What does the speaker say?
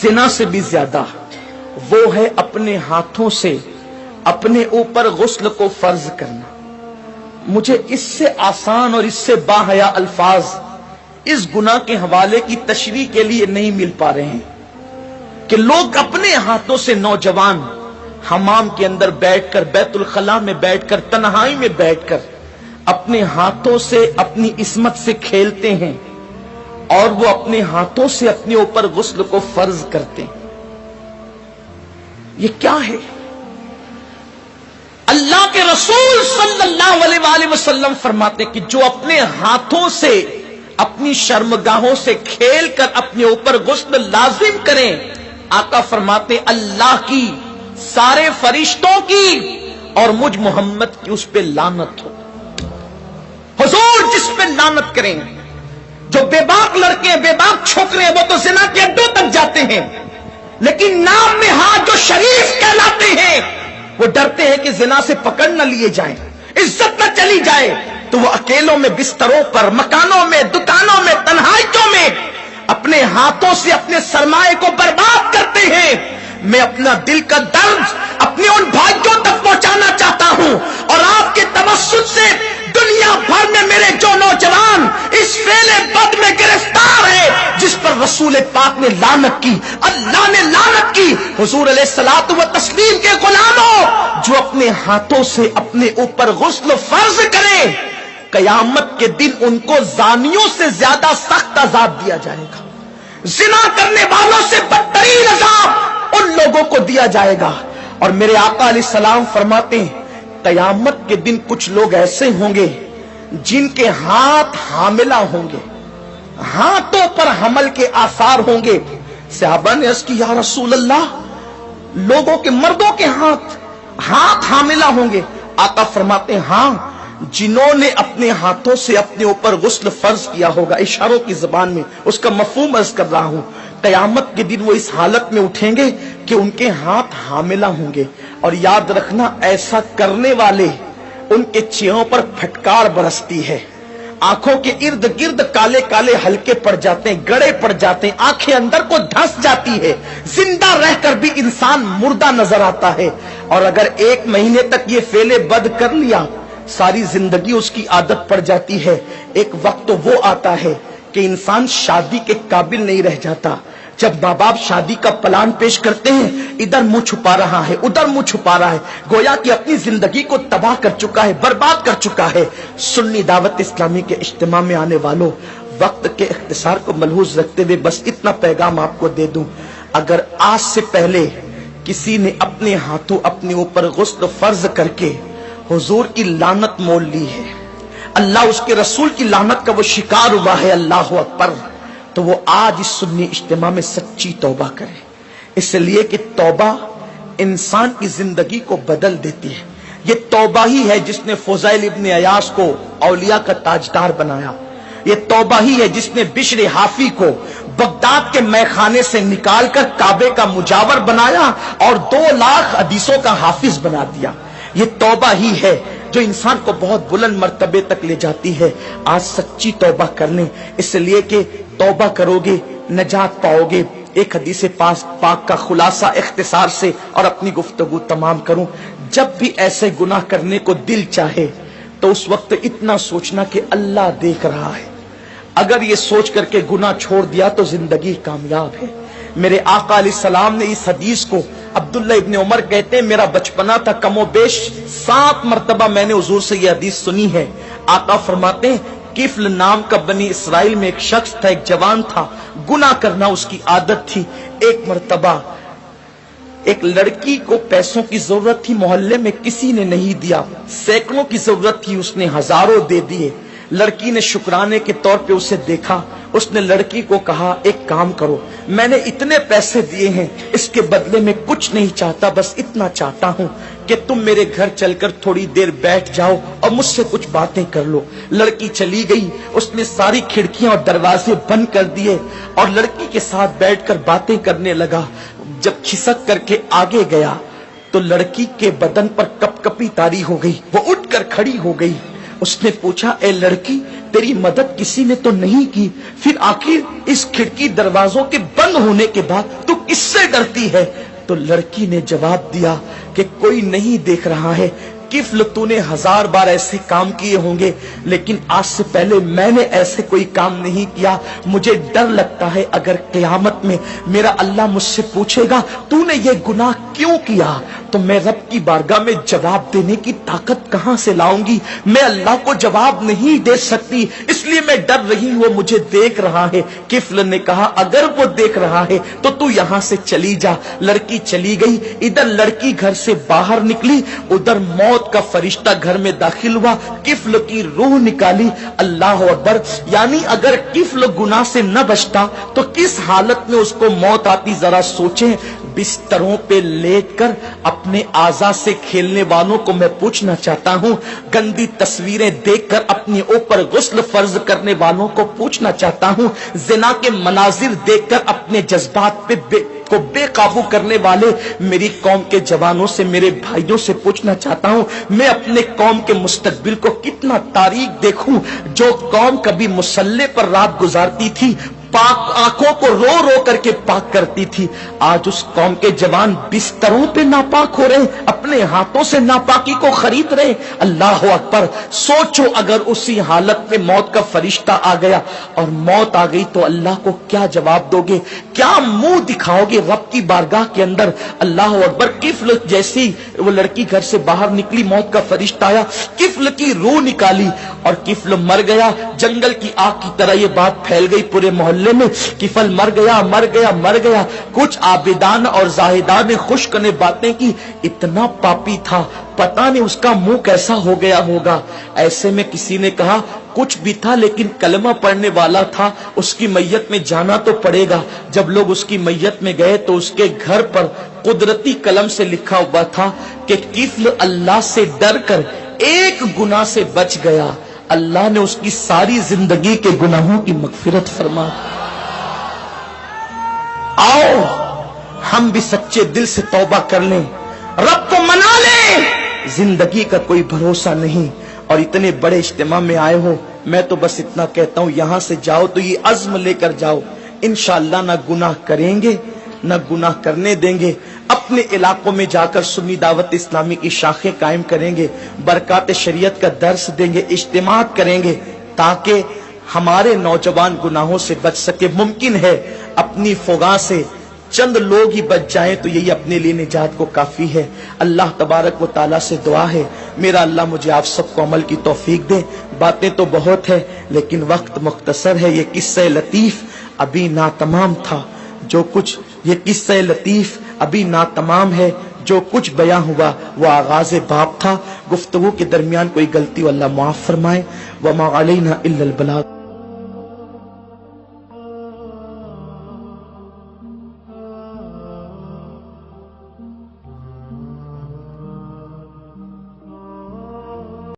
زنا سے بھی زیادہ وہ ہے اپنے ہاتھوں سے اپنے اوپر غسل کو فرض کرنا. مجھے اس سے آسان اور اس سے باحیا الفاظ اس گناہ کے حوالے کی تشریح کے لیے نہیں مل پا رہے ہیں کہ لوگ اپنے ہاتھوں سے نوجوان حمام کے اندر بیٹھ کر بیت الخلاء میں بیٹھ کر تنہائی میں بیٹھ کر اپنے ہاتھوں سے اپنی عصمت سے کھیلتے ہیں اور وہ اپنے ہاتھوں سے اپنے اوپر غسل کو فرض کرتے ہیں. یہ کیا ہے؟ اللہ کے رسول صلی اللہ علیہ وآلہ وسلم فرماتے کہ جو اپنے ہاتھوں سے اپنی شرمگاہوں سے کھیل کر اپنے اوپر غسل لازم کریں، آقا فرماتے اللہ کی، سارے فرشتوں کی اور مجھ محمد کی اس پہ لعنت ہو. حضور جس پہ لعنت کریں. جو بے باک لڑکے ہیں، بے باک چھوکرے ہیں، وہ تو زنا کے اڈوں تک جاتے ہیں، لیکن نام میں ہاتھ جو شریف کہلاتے ہیں وہ ڈرتے ہیں کہ زنا سے پکڑ نہ لیے جائیں، عزت نہ چلی جائے، تو وہ اکیلوں میں بستروں پر، مکانوں میں، دکانوں میں، تنہائیوں میں اپنے ہاتھوں سے اپنے سرمایے کو برباد کرتے ہیں. میں اپنا دل کا درد اپنے ان بھائیوں تک پہنچانا چاہتا ہوں اور آپ کے توسط سے دنیا بھر میں میرے جو نوجوان اس فعل بد میں گرفتار ہیں جس پر رسول پاک نے لعنت کی، اللہ نے لعنت کی، حضور علیہ الصلوۃ والتسلیم کے غلاموں جو اپنے ہاتھوں سے اپنے اوپر غسل فرض کریں، قیامت کے دن ان کو زانیوں سے زیادہ سخت عذاب دیا جائے گا. زنا کرنے والوں سے بدترین عذاب ان لوگوں کو دیا جائے گا. اور میرے آقا علیہ السلام فرماتے ہیں قیامت کے دن کچھ لوگ ایسے ہوں گے جن کے ہاتھ حاملہ ہوں گے، ہاتھوں پر حمل کے آثار ہوں گے. صحابہ نے عرض کی یا رسول اللہ، لوگوں کے، مردوں کے ہاتھ حاملہ ہوں گے؟ آقا فرماتے ہیں ہاں، جنہوں نے اپنے ہاتھوں سے اپنے اوپر غسل فرض کیا ہوگا. اشاروں کی زبان میں اس کا مفہوم عرض کر رہا ہوں. قیامت کے دن وہ اس حالت میں اٹھیں گے کہ ان کے ہاتھ حاملہ ہوں گے. اور یاد رکھنا ایسا کرنے والے ان کے چہروں پر پھٹکار برستی ہے، آنکھوں کے ارد گرد کالے کالے ہلکے پڑ جاتے ہیں، گڑے پڑ جاتے ہیں، آنکھیں اندر کو دھنس جاتی ہے، زندہ رہ کر بھی انسان مردہ نظر آتا ہے. اور اگر 1 مہینے تک یہ فعل بد کر لیا ساری زندگی اس کی عادت پڑ جاتی ہے. ایک وقت تو وہ آتا ہے کہ انسان شادی کے قابل نہیں رہ جاتا. جب ماں باپ شادی کا پلان پیش کرتے ہیں، ادھر منہ چھپا رہا ہے، ادھر منہ چھپا رہا ہے، گویا کہ اپنی زندگی کو تباہ کر چکا ہے، برباد کر چکا ہے. سنی دعوت اسلامی کے اجتماع میں آنے والوں، وقت کے اختصار کو ملحوظ رکھتے ہوئے بس اتنا پیغام آپ کو دے دوں، اگر آج سے پہلے کسی نے اپنے ہاتھوں اپنے اوپر غسل فرض کر کے حضور کی لعنت مول لی ہے، اللہ اس کے رسول کی لعنت کا وہ شکار ہوا ہے، اللہ اکبر، تو وہ آج اس سنی اجتماع میں سچی توبہ کرے. اس لیے کہ توبہ انسان کی زندگی کو بدل دیتی ہے. یہ توبہ ہی ہے جس نے فضیل ابن عیاض کو اولیاء کا تاجدار بنایا. یہ توبہ ہی ہے جس نے بشر حافی کو بغداد کے میخانے سے نکال کر کعبے کا مجاور بنایا اور 2 لاکھ حدیثوں کا حافظ بنا دیا. یہ توبہ ہی ہے جو انسان کو بہت بلند مرتبے تک لے جاتی ہے. آج سچی توبہ کر لیں، اس لیے کہ توبہ کرو گے نجات پاؤ گے. ایک حدیث پاک کا خلاصہ اختصار سے اور اپنی گفتگو تمام کروں. جب بھی ایسے گناہ کرنے کو دل چاہے تو اس وقت اتنا سوچنا کہ اللہ دیکھ رہا ہے. اگر یہ سوچ کر کے گناہ چھوڑ دیا تو زندگی کامیاب ہے. میرے آقا علیہ السلام نے اس حدیث کو، عبداللہ ابن عمر کہتے ہیں میرا بچپنا تھا، کم و بیش 7 مرتبہ میں نے حضور سے یہ حدیث سنی ہے. آقا فرماتے ہیں کفل نام کا بنی اسرائیل میں ایک شخص تھا، ایک جوان تھا، گناہ کرنا اس کی عادت تھی. ایک مرتبہ ایک لڑکی کو پیسوں کی ضرورت تھی، محلے میں کسی نے نہیں دیا، سینکڑوں کی ضرورت تھی، اس نے ہزاروں دے دیے. لڑکی نے شکرانے کے طور پہ اسے دیکھا، اس نے لڑکی کو کہا ایک کام کرو، میں نے اتنے پیسے دیے ہیں، اس کے بدلے میں کچھ نہیں چاہتا، بس اتنا چاہتا ہوں کہ تم میرے گھر چل کر تھوڑی دیر بیٹھ جاؤ اور مجھ سے کچھ باتیں کر لو. لڑکی چلی گئی، اس نے ساری کھڑکیاں اور دروازے بند کر دیے اور لڑکی کے ساتھ بیٹھ کر باتیں کرنے لگا. جب کھسک کر کے آگے گیا تو لڑکی کے بدن پر کپ کپی طاری ہو گئی، وہ اٹھ کر کھڑی ہو گئی. اس نے پوچھا اے لڑکی تیری مدد کسی نے تو نہیں کی، پھر آخر اس کھڑکی دروازوں کے بند ہونے کے بعد تو کس سے ڈرتی ہے؟ تو لڑکی نے جواب دیا کہ کوئی نہیں دیکھ رہا ہے، کفل تو نے 1000 بار ایسے کام کیے ہوں گے لیکن آج سے پہلے میں نے ایسے کوئی کام نہیں کیا، مجھے ڈر لگتا ہے اگر قیامت میں میرا اللہ مجھ سے پوچھے گا تو نے یہ گناہ کیوں کیا تو میں رب کی بارگاہ میں جواب دینے کی طاقت کہاں سے لاؤں گی؟ میں اللہ کو جواب نہیں دے سکتی، اس لیے میں ڈر رہی ہوں، وہ مجھے دیکھ رہا ہے۔ کفل نے کہا اگر وہ دیکھ رہا ہے تو یہاں سے چلی جا۔ لڑکی چلی گئی، ادھر لڑکی گھر سے باہر نکلی، ادھر موت کا فرشتہ گھر میں داخل ہوا، کفل کی روح نکالی۔ اللہ اکبر! یعنی اگر کفل گناہ سے نہ بچتا تو کس حالت میں اس کو موت آتی، ذرا سوچیں۔ بستروں پہ لیٹ کر اپنے اعضاء سے کھیلنے والوں کو میں پوچھنا چاہتا ہوں، گندی تصویریں دیکھ کر اپنے اوپر غسل فرض کرنے والوں کو پوچھنا چاہتا ہوں، زنا کے مناظر دیکھ کر اپنے جذبات پہ بے قابو کرنے والے میری قوم کے جوانوں سے، میرے بھائیوں سے پوچھنا چاہتا ہوں، میں اپنے قوم کے مستقبل کو کتنا تاریک دیکھوں۔ جو قوم کبھی مصلی پر رات گزارتی تھی، پاک آنکھوں کو رو رو کر کے پاک کرتی تھی، آج اس قوم کے جوان بستروں پہ ناپاک ہو رہے، اپنے ہاتھوں سے ناپاکی کو خرید رہے۔ اللہ اکبر! سوچو اگر اسی حالت میں موت کا فرشتہ آ گیا اور موت آ گئی تو اللہ کو کیا جواب دو گے؟ کیا منہ دکھاؤ گے رب کی بارگاہ کے اندر؟ اللہ اکبر! کفل جیسی وہ لڑکی گھر سے باہر نکلی، موت کا فرشتہ آیا، کفل کی روح نکالی اور کفل مر گیا۔ جنگل کی آگ کی طرح یہ بات پھیل گئی پورے محلے میں، کفل مر گیا مر گیا مر گیا۔ کچھ عابدان اور زاہدان نے خشک نے باتیں کی، اتنا پاپی تھا پتہ نہیں اس کا منہ کیسا ہو گیا ہوگا۔ ایسے میں کسی نے کہا کچھ بھی تھا لیکن کلمہ پڑھنے والا تھا، اس کی میت میں جانا تو پڑے گا۔ جب لوگ اس کی میت میں گئے تو اس کے گھر پر قدرتی قلم سے لکھا ہوا تھا کہ کفل اللہ سے ڈر کر ایک گناہ سے بچ گیا، اللہ نے اس کی ساری زندگی کے گناہوں کی مغفرت فرما۔ آؤ ہم بھی سچے دل سے توبہ کر لیں، رب کو منا لیں۔ زندگی کا کوئی بھروسہ نہیں، اور اتنے بڑے اجتماع میں آئے ہو، میں تو بس اتنا کہتا ہوں یہاں سے جاؤ تو یہ عزم لے کر جاؤ، انشاءاللہ نہ گناہ کریں گے نہ گناہ کرنے دیں گے۔ اپنے علاقوں میں جا کر سنی دعوت اسلامی کی شاخیں قائم کریں گے، برکات شریعت کا درس دیں گے، اجتماعات کریں گے تاکہ ہمارے نوجوان گناہوں سے بچ سکے۔ ممکن ہے اپنی فغاں سے چند لوگ ہی بچ جائیں تو یہی اپنے لیے نجات کو کافی ہے۔ اللہ تبارک و تعالیٰ سے دعا ہے میرا اللہ مجھے آپ سب کو عمل کی توفیق دے۔ باتیں تو بہت ہے لیکن وقت مختصر ہے۔ یہ قصہ لطیف ابھی ناتمام تھا، جو کچھ یہ قصہ لطیف ابھی ناتمام ہے، جو کچھ بیان ہوا وہ آغاز باب تھا۔ گفتگو کے درمیان کوئی غلطی اللہ معاف فرمائے۔ وما علینا الا البلاغ۔